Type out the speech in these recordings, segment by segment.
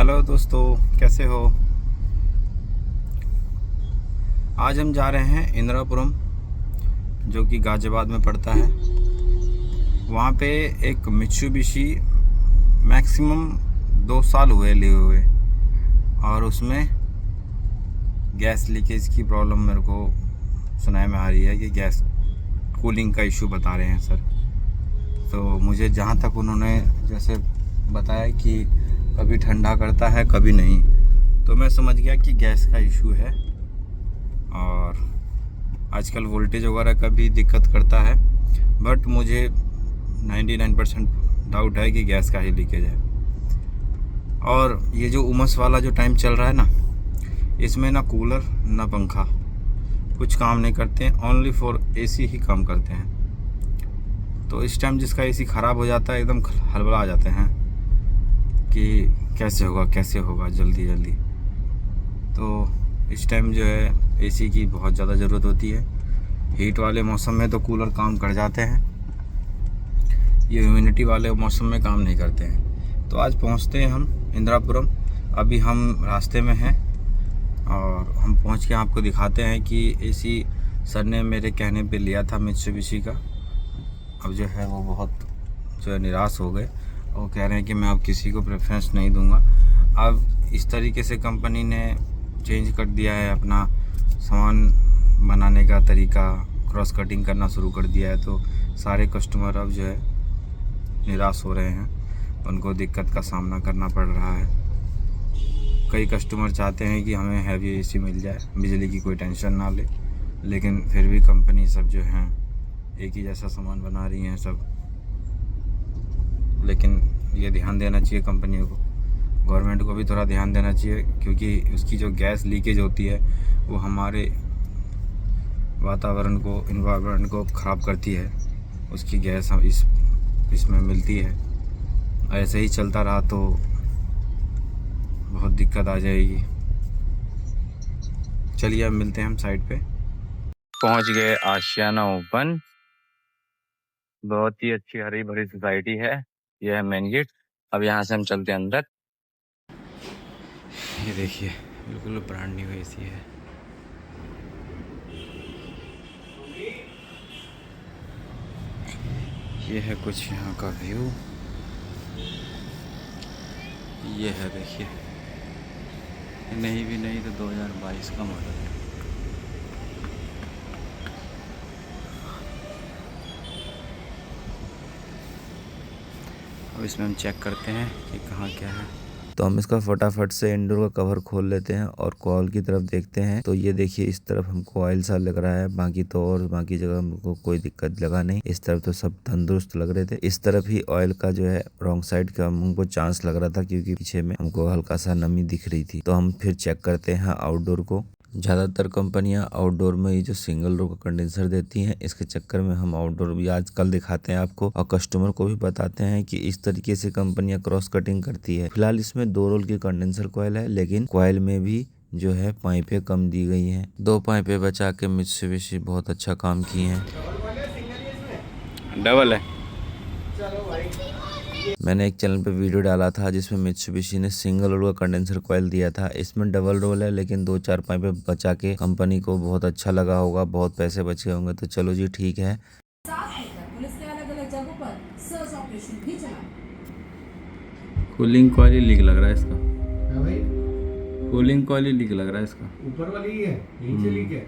Hello दोस्तों, कैसे हो। आज हम जा रहे हैं इंदिरापुरम, जो कि गाजियाबाद में पड़ता है। वहाँ पे एक मित्सुबिशी मैक्सिमम 2 साल हुए लिए हुए, और उसमें गैस लीकेज की प्रॉब्लम मेरे को सुनाई में आ रही है कि गैस कूलिंग का इशू बता रहे हैं सर। तो मुझे जहाँ तक उन्होंने जैसे बताया कि कभी ठंडा करता है कभी नहीं, तो मैं समझ गया कि गैस का इशू है। और आजकल वोल्टेज वगैरह का भी दिक्कत करता है, बट मुझे 99% डाउट है कि गैस का ही लीकेज है। और ये जो उमस वाला जो टाइम चल रहा है ना, इसमें ना कूलर ना पंखा कुछ काम नहीं करते हैं, ओनली फॉर एसी ही काम करते हैं। तो इस टाइम जिसका एसी ख़राब हो जाता है, एकदम हड़बड़ा आ जाते हैं कि कैसे होगा जल्दी जल्दी। तो इस टाइम जो है एसी की बहुत ज़्यादा ज़रूरत होती है। हीट वाले मौसम में तो कूलर काम कर जाते हैं, ये ह्यूमिडिटी वाले मौसम में काम नहीं करते हैं। तो आज पहुंचते हैं हम इंदिरापुरम। अभी हम रास्ते में हैं और हम पहुंच के आपको दिखाते हैं कि एसी सर ने मेरे कहने पे लिया था मित्सुबिशी का। अब जो है वो बहुत जो है निराश हो गए। वो कह रहे हैं कि मैं अब किसी को प्रेफरेंस नहीं दूंगा। अब इस तरीके से कंपनी ने चेंज कर दिया है अपना सामान बनाने का तरीका, क्रॉस कटिंग करना शुरू कर दिया है। तो सारे कस्टमर अब जो है निराश हो रहे हैं, उनको दिक्कत का सामना करना पड़ रहा है। कई कस्टमर चाहते हैं कि हमें हैवी एसी मिल जाए, बिजली की कोई टेंशन ना ले, लेकिन फिर भी कंपनी सब जो हैं एक ही जैसा सामान बना रही हैं सब। लेकिन ये ध्यान देना चाहिए कंपनियों को, गवर्नमेंट को भी थोड़ा ध्यान देना चाहिए, क्योंकि उसकी जो गैस लीकेज होती है वो हमारे वातावरण को, इन्वायरमेंट को ख़राब करती है। उसकी गैस हम इसमें मिलती है। ऐसे ही चलता रहा तो बहुत दिक्कत आ जाएगी। चलिए अब मिलते हैं हम साइड पे। पहुंच गए आशियाना ओपन। बहुत ही अच्छी हरी भरी सोसाइटी है। यह है मेन गेट। अब यहाँ से हम चलते हैं अंदर। ये देखिए बिल्कुल ब्रांड न्यू एसी है। ये है कुछ यहाँ का व्यू। ये है देखिए, नहीं भी नहीं तो 2022 का मॉडल है। अब इसमें हम चेक करते हैं कि कहाँ क्या है। तो हम इसका फटाफट से इंडोर का कवर खोल लेते हैं और कॉइल की तरफ देखते हैं। तो ये देखिए इस तरफ हमको ऑयल सा लग रहा है, बाकी तो और बाकी जगह हमको कोई दिक्कत लगा नहीं। इस तरफ तो सब तंदुरुस्त लग रहे थे। इस तरफ ही ऑयल का जो है रॉन्ग साइड का हमको चांस लग रहा था, क्योंकि पीछे में हमको हल्का सा नमी दिख रही थी। तो हम फिर चेक करते हैं आउटडोर को। ज़्यादातर कंपनियां आउटडोर में ये जो सिंगल रो का कंडेंसर देती हैं, इसके चक्कर में हम आउटडोर भी आजकल दिखाते हैं आपको और कस्टमर को भी बताते हैं कि इस तरीके से कंपनियां क्रॉस कटिंग करती है। फिलहाल इसमें 2 रोल की कंडेंसर कॉइल है, लेकिन कॉइल में भी जो है पाइपें कम दी गई हैं। 2 पाइपें बचा के मित्सुबिशी बहुत अच्छा काम किए हैं। डबल है। मैंने एक चैनल पे वीडियो डाला था जिसमें मित्सुबिशी ने सिंगल रोल का कंडेंसर कॉइल दिया था। इसमें डबल रोल है, लेकिन 2-4 पाइपें बचा के कंपनी को बहुत अच्छा लगा होगा, बहुत पैसे बचे होंगे। तो चलो जी ठीक है। कूलिंग कॉइल लीक लग रहा है इसका। कूलिंग कॉइल लीक लग रहा है इसका। ऊपर वाली ही है, नीचे लीक है।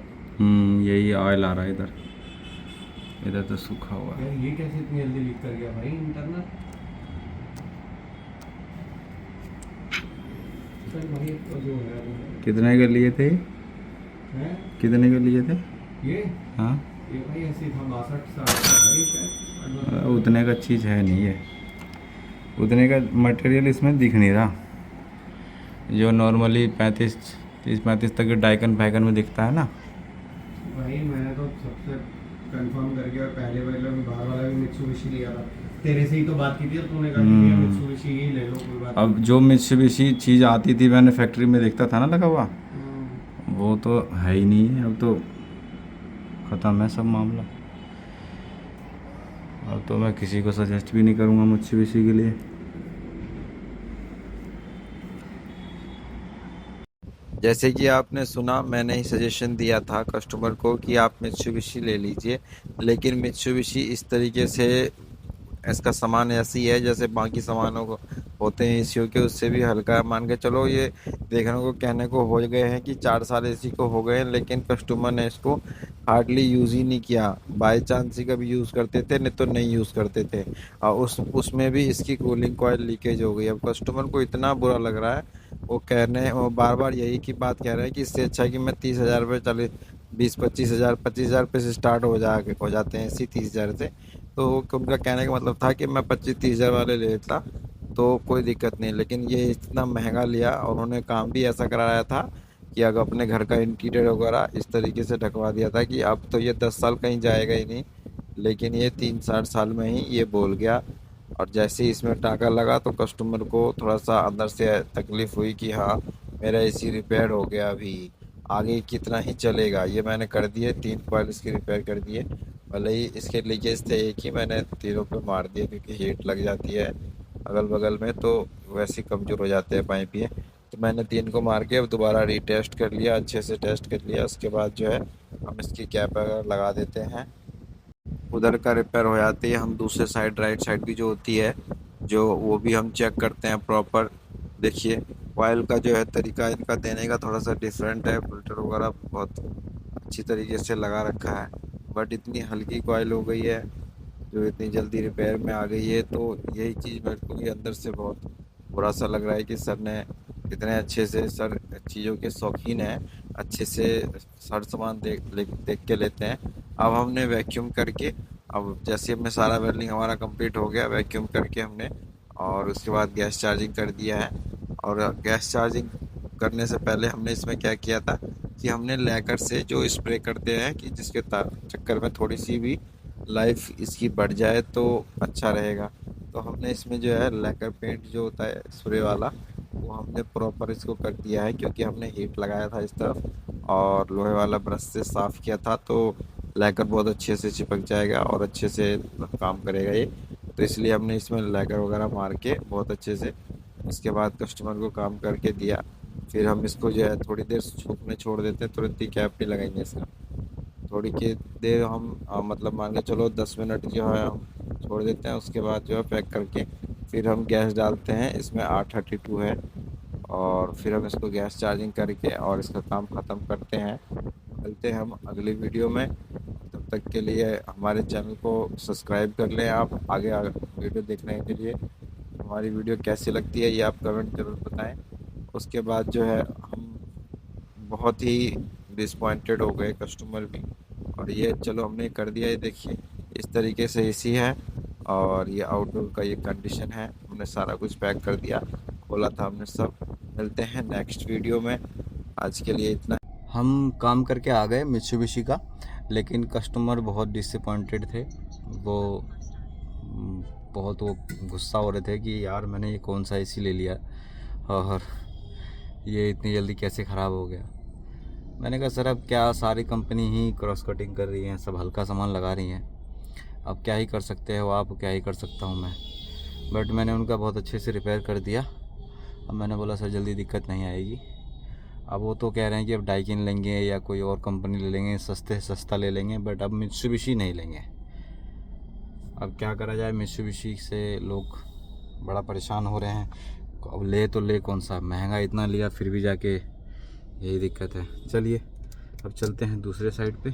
यही ऑयल आ रहा है इधर। इधर तो सूखा हुआ है। ये कैसे इतनी जल्दी लीक कर गया भाई इंटरनल। कितने के लिए थे? कितने के लिए थे ये? हाँ ये भाई ऐसे था 62 का भाई शायद। उतने का चीज़ है नहीं है, उतने का मटेरियल इसमें दिख नहीं रहा। जो नॉर्मली 30-35 तक के डाइकन फैकन में दिखता है ना। भाई मैंने तो सबसे कंफर्म करके और पहले वाला भी बाहर वाला भी मित्सुबिशी लिया था। तेरे से ही तो बात की थी और तूने कहा कि मित्सुबिशी ही ले लो, कोई बात। अब जो मित्सुबिशी चीज़ आती थी मैंने फैक्ट्री में देखता था ना लगा हुआ, वो तो है ही नहीं है। अब तो ख़त्म है सब मामला। अब तो मैं किसी को सजेस्ट भी नहीं करूँगा मित्सुबिशी के लिए। जैसे कि आपने सुना, मैंने ही सजेशन दिया था कस्टमर को कि आप मित्सुबिशी ले लीजिए, लेकिन मित्सुबिशी इस तरीके से इसका सामान ऐसी है जैसे बाकी सामानों को होते हैं एसीओ के, उससे भी हल्का है। मान के चलो ये देखने को कहने को हो गए हैं कि 4 साल एसी को हो गए हैं, लेकिन कस्टमर ने इसको हार्डली यूज़ ही नहीं किया। बाई चांस ही कभी यूज़ करते थे, नहीं तो नहीं यूज़ करते थे। और उसमें भी इसकी कूलिंग कॉइल लीकेज हो गई। अब कस्टमर को इतना बुरा लग रहा है, वो बार बार यही की बात कह रहे हैं कि इससे अच्छा है कि मैं 30,000 रुपये चले, 20-25,000, 25,000 रुपये से स्टार्ट हो जाते हैं इसी 30,000 से। तो उनका कहने का मतलब था कि मैं 25-30,000 वाले ले लेता तो कोई दिक्कत नहीं, लेकिन ये इतना महंगा लिया और उन्होंने काम भी ऐसा कराया था कि अगर अपने घर का इंटीरियर वगैरह इस तरीके से ढकवा दिया था कि अब तो ये 10 साल कहीं जाएगा ही नहीं, लेकिन ये 3-4 साल में ही ये बोल गया। और जैसे ही इसमें टाका लगा तो कस्टमर को थोड़ा सा अंदर से तकलीफ हुई कि हाँ, मेरा एसी रिपेयर हो गया, अभी आगे कितना ही चलेगा। ये मैंने कर दिए, 3 कॉइल इसकी रिपेयर कर दिए। भले ही इसके लीकेज थे एक ही, मैंने तीनों पे मार दिए क्योंकि हीट लग जाती है अगल बगल में, तो वैसे ही कमज़ोर हो जाते हैं पाइप ये। तो मैंने 3 को मार के अब दोबारा रीटेस्ट कर लिया, अच्छे से टेस्ट कर लिया। उसके बाद जो है हम इसकी कैप वगैरह लगा देते हैं। उधर का रिपेयर हो जाती है, हम दूसरे साइड राइट साइड की जो होती है जो, वो भी हम चेक करते हैं प्रॉपर। देखिए ऑयल का जो है तरीका इनका देने का थोड़ा सा डिफरेंट है, फिल्टर वगैरह बहुत अच्छी तरीके से लगा रखा है, बट इतनी हल्की कॉयल हो गई है जो इतनी जल्दी रिपेयर में आ गई है। तो यही चीज़ मेरे को भी अंदर से बहुत बुरा सा लग रहा है कि सर ने इतने अच्छे से, सर चीज़ों के शौकीन हैं, अच्छे से हर सामान देख के लेते हैं। अब हमने वैक्यूम करके, अब जैसे हमने सारा वेल्डिंग हमारा कंप्लीट हो गया, वैक्यूम करके हमने और उसके बाद गैस चार्जिंग कर दिया है। और गैस चार्जिंग करने से पहले हमने इसमें क्या किया था कि हमने लैकर से जो स्प्रे करते हैं कि जिसके चक्कर में थोड़ी सी भी लाइफ इसकी बढ़ जाए तो अच्छा रहेगा। तो हमने इसमें जो है लैकर पेंट जो होता है स्प्रे वाला, वो हमने प्रॉपर इसको कर दिया है क्योंकि हमने हीट लगाया था इस तरफ और लोहे वाला ब्रश से साफ़ किया था, तो लैकर बहुत अच्छे से चिपक जाएगा और अच्छे से काम करेगा ये। तो इसलिए हमने इसमें लैकर वगैरह मार के बहुत अच्छे से उसके बाद कस्टमर को काम करके दिया। फिर हम इसको जो है थोड़ी देर सूखने छोड़ देते हैं, तुरंत ही कैप नहीं लगाएंगे इसका। थोड़ी के देर हम मतलब मान के चलो 10 मिनट जो है हम छोड़ देते हैं, उसके बाद जो है पैक करके फिर हम गैस डालते हैं। इसमें 832 है और फिर हम इसको गैस चार्जिंग करके और इसका काम ख़त्म करते हैं। मिलते हैं हम अगली वीडियो में, तब तक के लिए हमारे चैनल को सब्सक्राइब कर लें आप। आगे वीडियो देखने के लिए हमारी वीडियो कैसी लगती है ये आप कमेंट ज़रूर बताएं। उसके बाद जो है हम बहुत ही डिसपॉइंटेड हो गए कस्टमर भी, और ये चलो हमने कर दिया। ये देखिए इस तरीके से एसी है और ये आउटडोर का ये कंडीशन है। हमने सारा कुछ पैक कर दिया, खोला था हमने सब। मिलते हैं नेक्स्ट वीडियो में, आज के लिए इतना। हम काम करके आ गए मित्सुबिशी का, लेकिन कस्टमर बहुत डिसअपॉइंटेड थे। वो बहुत वो गुस्सा हो रहे थे कि यार मैंने ये कौन सा एसी ले लिया और ये इतनी जल्दी कैसे ख़राब हो गया। मैंने कहा सर अब क्या, सारी कंपनी ही क्रॉस कटिंग कर रही है, सब हल्का सामान लगा रही हैं, अब क्या ही कर सकते हो आप, क्या ही कर सकता हूँ मैं। बट मैंने उनका बहुत अच्छे से रिपेयर कर दिया। अब मैंने बोला सर जल्दी दिक्कत नहीं आएगी। अब वो तो कह रहे हैं कि अब डाइकिन लेंगे या कोई और कंपनी ले लेंगे, सस्ता ले लेंगे, बट अब मित्सुबिशी नहीं लेंगे। अब क्या करा जाए, मित्सुबिशी से लोग बड़ा परेशान हो रहे हैं। अब ले तो ले कौन सा, महंगा इतना लिया फिर भी जाके यही दिक्कत है। चलिए अब चलते हैं दूसरे साइड पे।